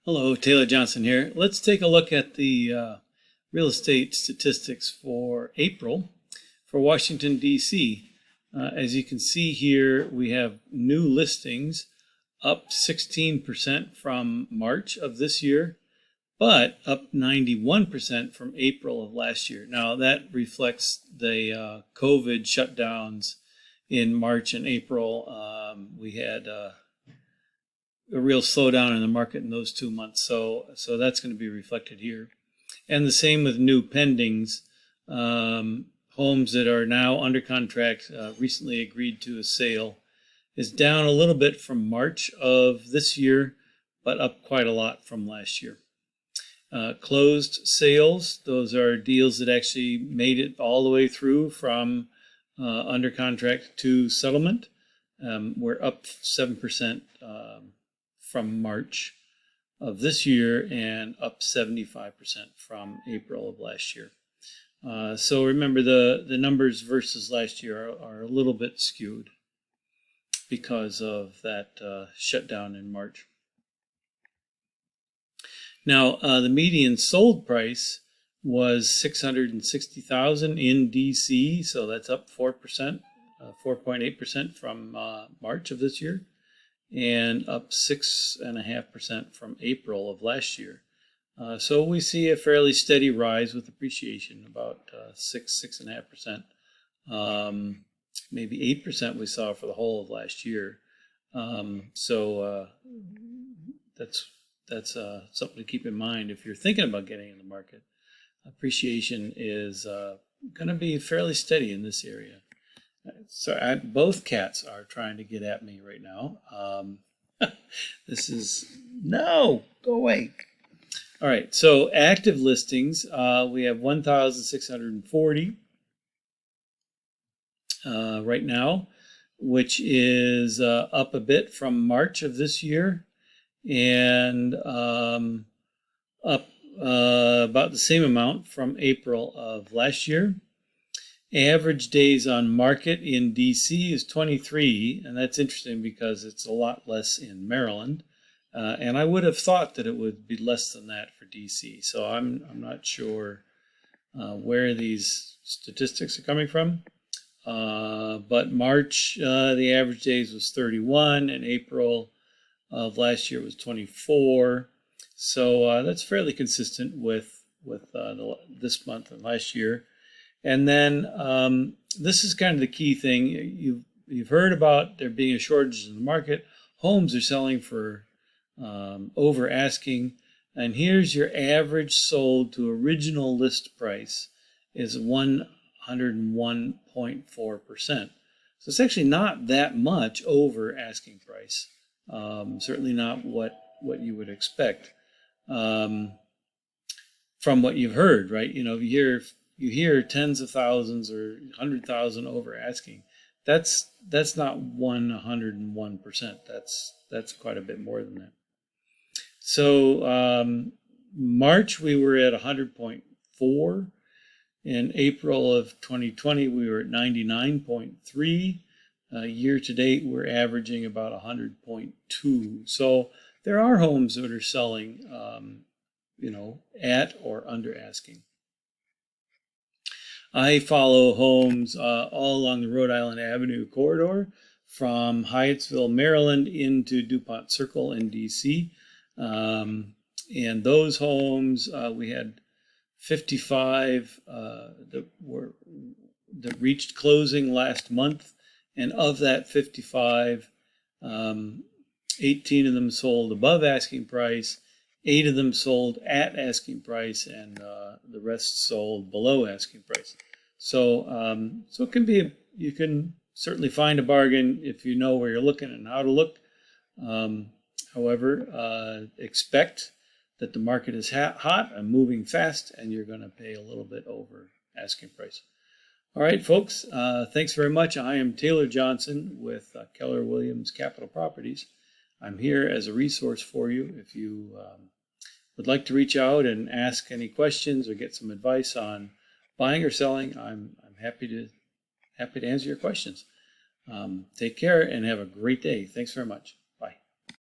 Hello, Taylor Johnson here. Let's take a look at the real estate statistics for April for Washington, D.C. As you can see here, we have new listings up 16% from March of this year, but up 91% from April of last year. Now, that reflects the COVID shutdowns in March and April. We had a real slowdown in the market in those 2 months. So that's going to be reflected here. And the same with new pendings. Homes that are now under contract, recently agreed to a sale, is down a little bit from March of this year, but up quite a lot from last year. Closed sales, those are deals that actually made it all the way through from under contract to settlement. We're up 7% from March of this year and up 75% from April of last year. So remember, the numbers versus last year are a little bit skewed because of that shutdown in March. Now, the median sold price was $660,000 in DC, so that's up 4%, 4.8% from March of this year, and up 6.5% from April of last year. So we see a fairly steady rise with appreciation, about 6.5%, maybe 8% we saw for the whole of last year. So that's something to keep in mind if you're thinking about getting in the market. Appreciation is going to be fairly steady in this area. So both cats are trying to get at me right now. This is, no, go away. All right, so active listings, we have 1,640 right now, which is up a bit from March of this year, and up about the same amount from April of last year. Average days on market in DC is 23, and that's interesting because it's a lot less in Maryland. And I would have thought that it would be less than that for DC. So I'm not sure where these statistics are coming from. But March, the average days was 31, and April of last year was 24. So that's fairly consistent with this month and last year. And then this is kind of the key thing. You've heard about there being a shortage in the market. Homes are selling for over asking. And here's your average sold to original list price is 101.4%. So it's actually not that much over asking price. Certainly not what you would expect from what you've heard, right? You know, you hear tens of thousands or 100,000 over asking. That's not 101%. That's quite a bit more than that. So March we were at 100.4. In April of 2020 we were at 99.3. Year to date we're averaging about 100.2. So there are homes that are selling, at or under asking. I follow homes all along the Rhode Island Avenue corridor from Hyattsville, Maryland into DuPont Circle in DC. And those homes, we had 55 that reached closing last month. And of that 55, 18 of them sold above asking price, 8 of them sold at asking price, and the rest sold below asking price. So it can be, you can certainly find a bargain if you know where you're looking and how to look. However, expect that the market is hot and moving fast, and you're going to pay a little bit over asking price. All right, folks, thanks very much. I am Taylor Johnson with Keller Williams Capital Properties. I'm here as a resource for you. If you would like to reach out and ask any questions or get some advice on buying or selling, I'm happy to answer your questions. Take care and have a great day. Thanks very much.